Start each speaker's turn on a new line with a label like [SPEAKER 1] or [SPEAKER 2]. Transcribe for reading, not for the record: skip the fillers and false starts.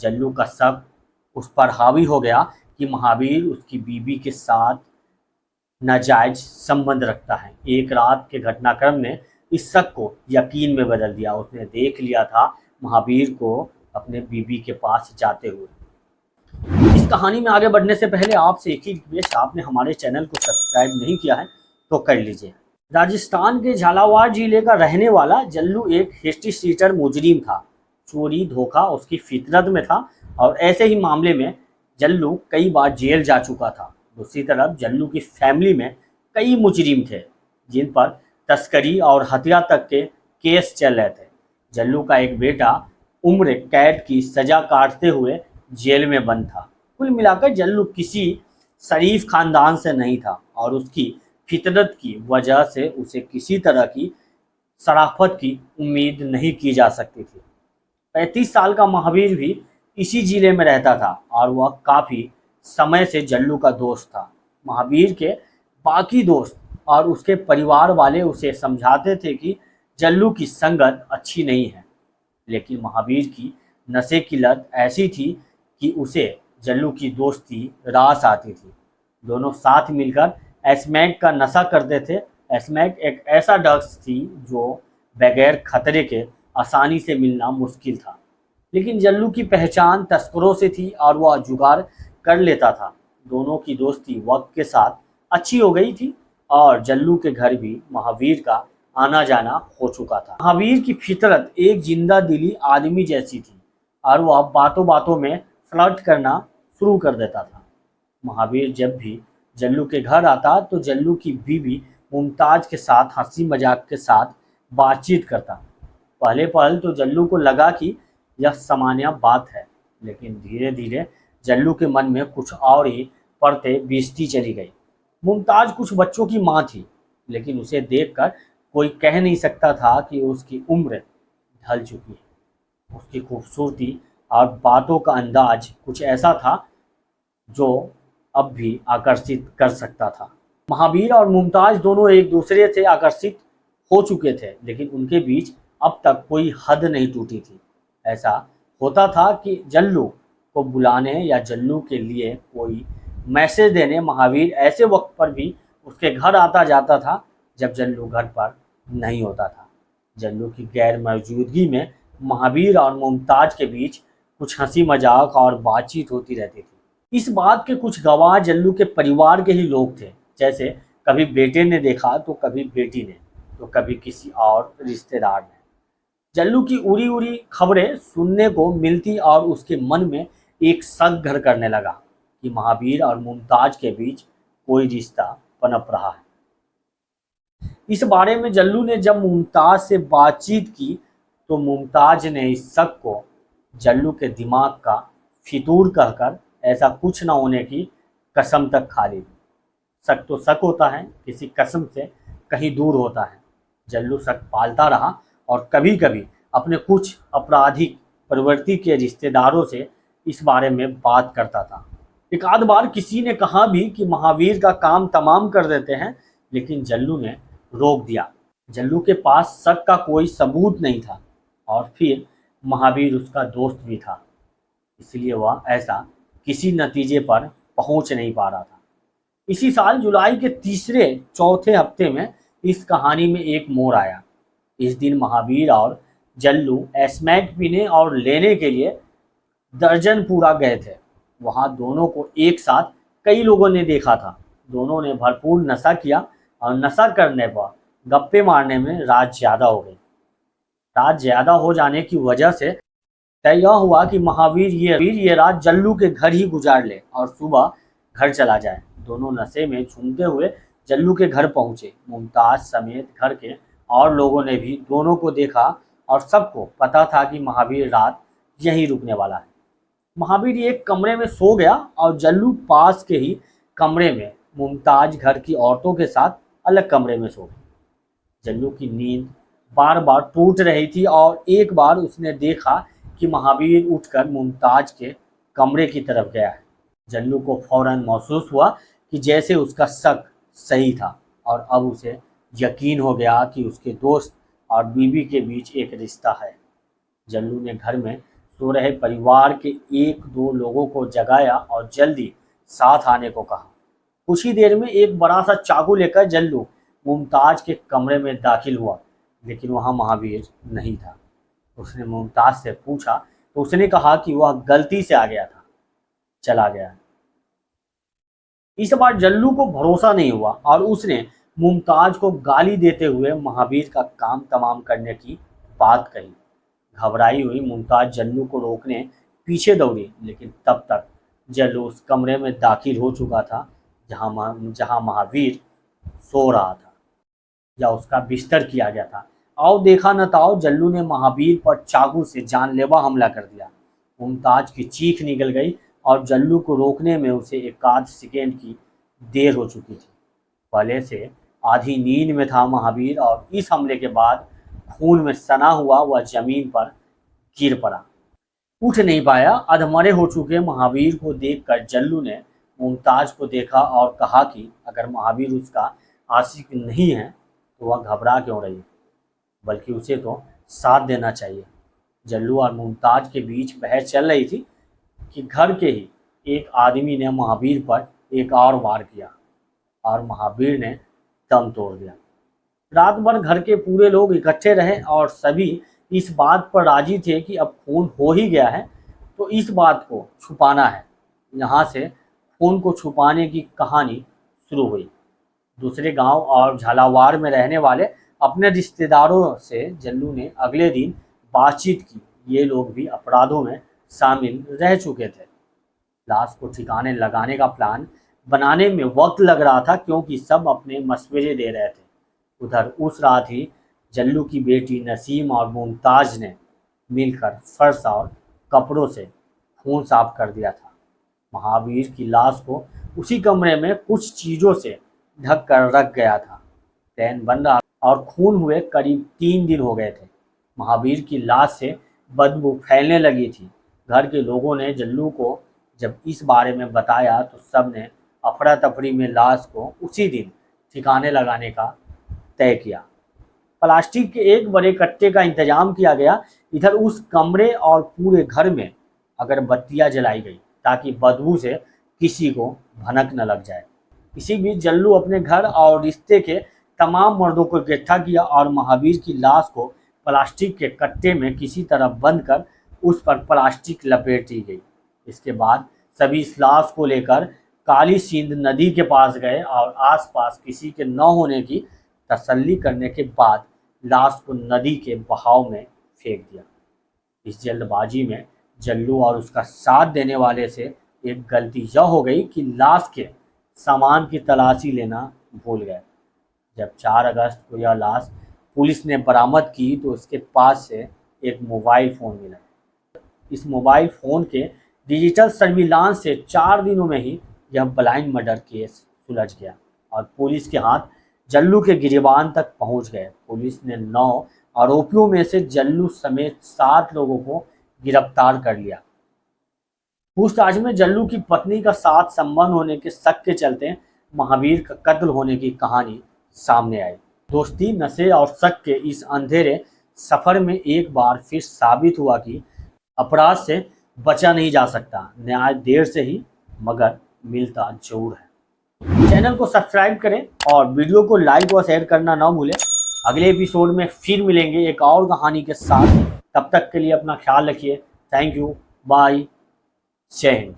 [SPEAKER 1] जल्लू का शक उस पर हावी हो गया कि महावीर उसकी बीवी के साथ नाजायज संबंध रखता है। एक रात के घटनाक्रम ने इस शक को यकीन में बदल दिया। उसने देख लिया था महावीर को अपने बीवी के पास जाते हुए। इस कहानी में आगे बढ़ने से पहले आपसे एक ही रिक्वेस्ट, आपने हमारे चैनल को सब्सक्राइब नहीं किया है तो कर लीजिए। राजस्थान के झालावाड़ जिले का रहने वाला जल्लू एक हिस्ट्री शीटर मुजरिम था। चोरी धोखा उसकी फितरत में था और ऐसे ही मामले में जल्लू कई बार जेल जा चुका था। दूसरी तरफ जल्लू की फैमिली में कई मुजरिम थे जिन पर तस्करी और हत्या तक के केस चल रहे थे। जल्लू का एक बेटा उम्र कैद की सजा काटते हुए जेल में बंद था। कुल मिलाकर जल्लू किसी शरीफ खानदान से नहीं था और उसकी फितरत की वजह से उसे किसी तरह की शराफत की उम्मीद नहीं की जा सकती थी। 35 साल का महावीर भी इसी जिले में रहता था और वह काफ़ी समय से जल्लू का दोस्त था। महावीर के बाकी दोस्त और उसके परिवार वाले उसे समझाते थे कि जल्लू की संगत अच्छी नहीं है, लेकिन महावीर की नशे की लत ऐसी थी कि उसे जल्लू की दोस्ती रास आती थी। दोनों साथ मिलकर एस्मैक का नशा करते थे। एस्मैक एक ऐसा ड्रग्स थी जो बगैर खतरे के आसानी से मिलना मुश्किल था, लेकिन जल्लू की पहचान तस्करों से थी और वह जुगाड़ कर लेता था। दोनों की दोस्ती वक्त के साथ अच्छी हो गई थी और जल्लू के घर भी महावीर का आना जाना हो चुका था। महावीर की फितरत एक जिंदा दिली आदमी जैसी थी और वह बातों बातों में फ्लर्ट करना शुरू कर देता था। महावीर जब भी जल्लू के घर आता तो जल्लू की बीवी मुमताज के साथ हंसी मजाक के साथ बातचीत करता। पहले पहल तो जल्लू को लगा कि यह सामान्य बात है, लेकिन धीरे धीरे जल्लू के मन में कुछ और ही परतें बीतती चली गई। मुमताज कुछ बच्चों की माँ थी, लेकिन उसे देखकर कोई कह नहीं सकता था कि उसकी उम्र ढल चुकी है। उसकी खूबसूरती और बातों का अंदाज कुछ ऐसा था जो अब भी आकर्षित कर सकता था। महावीर और मुमताज दोनों एक दूसरे से आकर्षित हो चुके थे, लेकिन उनके बीच अब तक कोई हद नहीं टूटी थी। ऐसा होता था कि जल्लू को बुलाने या जल्लू के लिए कोई मैसेज देने महावीर ऐसे वक्त पर भी उसके घर आता जाता था जब जल्लू घर पर नहीं होता था। जल्लू की गैर मौजूदगी में महावीर और मुमताज के बीच कुछ हंसी मजाक और बातचीत होती रहती थी। इस बात के कुछ गवाह जल्लू के परिवार के ही लोग थे। जैसे कभी बेटे ने देखा तो कभी बेटी ने तो कभी किसी और रिश्तेदार ने। जल्लू की उड़ी उड़ी खबरें सुनने को मिलती और उसके मन में एक शक घर करने लगा कि महावीर और मुमताज के बीच कोई रिश्ता पनप रहा है। इस बारे में जल्लू ने जब मुमताज से बातचीत की तो मुमताज ने इस शक को जल्लू के दिमाग का फितूर कहकर ऐसा कुछ न होने की कसम तक खा ली। शक तो शक होता है, किसी कसम से कहीं दूर होता है। जल्लू शक पालता रहा और कभी कभी अपने कुछ आपराधिक प्रवृत्ति के रिश्तेदारों से इस बारे में बात करता था। एक आध बार किसी ने कहा भी कि महावीर का काम तमाम कर देते हैं, लेकिन जल्लू ने रोक दिया। जल्लू के पास शक का कोई सबूत नहीं था और फिर महावीर उसका दोस्त भी था, इसलिए वह ऐसा किसी नतीजे पर पहुंच नहीं पा रहा था। इसी साल जुलाई के तीसरे चौथे हफ्ते में इस कहानी में एक मोड़ आया। इस दिन महावीर और जल्लू स्मैक पीने और लेने के लिए दर्जनपुरा गए थे। वहां दोनों को एक साथ कई लोगों ने देखा था। दोनों ने भरपूर नशा किया और नशा करने पर गप्पे मारने में रात ज़्यादा हो गई। रात ज़्यादा हो जाने की वजह से तय यह हुआ कि महावीर ये रात जल्लू के घर ही गुजार ले और सुबह घर चला जाए। दोनों नशे में झूमते हुए जल्लू के घर पहुंचे। मुमताज समेत घर के और लोगों ने भी दोनों को देखा और सबको पता था कि महावीर रात यहीं रुकने वाला है। महावीर एक कमरे में सो गया और जल्लू पास के ही कमरे में मुमताज घर की औरतों के साथ अलग कमरे में सो गई। जल्लू की नींद बार बार टूट रही थी और एक बार उसने देखा कि महावीर उठकर मुमताज के कमरे की तरफ गया है। जल्लू को फौरन महसूस हुआ कि जैसे उसका शक सही था और अब उसे यकीन हो गया कि उसके दोस्त और बीवी के बीच एक रिश्ता है। जल्लू ने घर में सो रहे परिवार के एक दो लोगों को जगाया और जल्दी साथ आने को कहा। कुछ ही देर में एक बड़ा सा चाकू लेकर जल्लू मुमताज के कमरे में दाखिल हुआ, लेकिन वहां महावीर नहीं था। उसने मुमताज से पूछा तो उसने कहा कि वह गलती से आ गया था, चला गया। इस बार जल्लू को भरोसा नहीं हुआ और उसने मुमताज को गाली देते हुए महावीर का काम तमाम करने की बात कही। घबराई हुई मुमताज जल्लू को रोकने पीछे दौड़ी, लेकिन तब तक जल्लू उस कमरे में दाखिल हो चुका था जहां महावीर सो रहा था या उसका बिस्तर किया गया था। आओ देखा न ताओ, जल्लू ने महावीर पर चाकू से जानलेवा हमला कर दिया। मुमताज की चीख निकल गई और जल्लू को रोकने में उसे एक आध सेकेंड की देर हो चुकी थी। पहले से आधी नींद में था महावीर और इस हमले के बाद खून में सना हुआ वह जमीन पर गिर पड़ा। उठ नहीं पाया। अधमरे हो चुके महावीर को देखकर जल्लू ने मुमताज को देखा और कहा कि अगर महावीर उसका आशिक नहीं है तो वह घबरा क्यों रही है, बल्कि उसे तो साथ देना चाहिए। जल्लू और मुमताज के बीच बहस चल रही थी कि घर के ही एक आदमी ने महावीर पर एक और वार किया और महावीर ने दम तोड़ दिया। रात भर घर के पूरे लोग इकट्ठे रहे और सभी इस बात पर राजी थे कि अब खून हो ही गया है तो इस बात को छुपाना है। यहाँ से खून को छुपाने की कहानी शुरू हुई। दूसरे गांव और झालावाड़ में रहने वाले अपने रिश्तेदारों से जल्लू ने अगले दिन बातचीत की। ये लोग भी अपराधों में शामिल रह चुके थे। लाश को ठिकाने लगाने का प्लान बनाने में वक्त लग रहा था क्योंकि सब अपने मशवरे दे रहे थे। उधर उस रात ही जल्लू की बेटी नसीम और मुमताज ने मिलकर फर्श और कपड़ों से खून साफ कर दिया था। महावीर की लाश को उसी कमरे में कुछ चीज़ों से ढक कर रख गया था। प्लान बन रहा और खून हुए करीब 3 दिन हो गए थे। महावीर की लाश से बदबू फैलने लगी थी। घर के लोगों ने जल्लू को जब इस बारे में बताया तो सब ने अफरा तफरी में लाश को उसी दिन ठिकाने लगाने का तय किया। प्लास्टिक के एक बड़े कट्टे का इंतजाम किया गया। इधर उस कमरे और पूरे घर में अगरबत्तियां जलाई गई ताकि बदबू से किसी को भनक न लग जाए। इसी बीच जल्लू अपने घर और रिश्ते के तमाम मर्दों को इकट्ठा किया और महावीर की लाश को प्लास्टिक के कट्टे में किसी तरह बंद कर उस पर प्लास्टिक लपेट दी गई। इसके बाद सभी इस लाश को लेकर काली सिंध नदी के पास गए और आसपास किसी के न होने की तसल्ली करने के बाद लाश को नदी के बहाव में फेंक दिया। इस जल्दबाजी में जल्लू और उसका साथ देने वाले से एक गलती यह हो गई कि लाश के सामान की तलाशी लेना भूल गए। जब 4 अगस्त को यह लाश पुलिस ने बरामद की तो उसके पास से एक मोबाइल फ़ोन मिला। इस मोबाइल फ़ोन के डिजिटल सर्विलांस से 4 दिनों में ही यह ब्लाइंड मर्डर केस सुलझ गया और पुलिस के हाथ जल्लू के गिरबान तक पहुंच गए। पुलिस ने 9 आरोपियों में से जल्लू समेत 7 लोगों को गिरफ्तार कर लिया। पूछताछ में जल्लू की पत्नी का साथ संबंध होने के शक के चलते महावीर का कत्ल होने की कहानी सामने आई। दोस्ती, नशे और शक के इस अंधेरे सफर में एक बार फिर साबित हुआ कि अपराध से बचा नहीं जा सकता। न्याय देर से ही मगर मिलता जरूर है। चैनल को सब्सक्राइब करें और वीडियो को लाइक और शेयर करना ना भूलें। अगले एपिसोड में फिर मिलेंगे एक और कहानी के साथ। तब तक के लिए अपना ख्याल रखिए। थैंक यू, बाय, जय हिंद।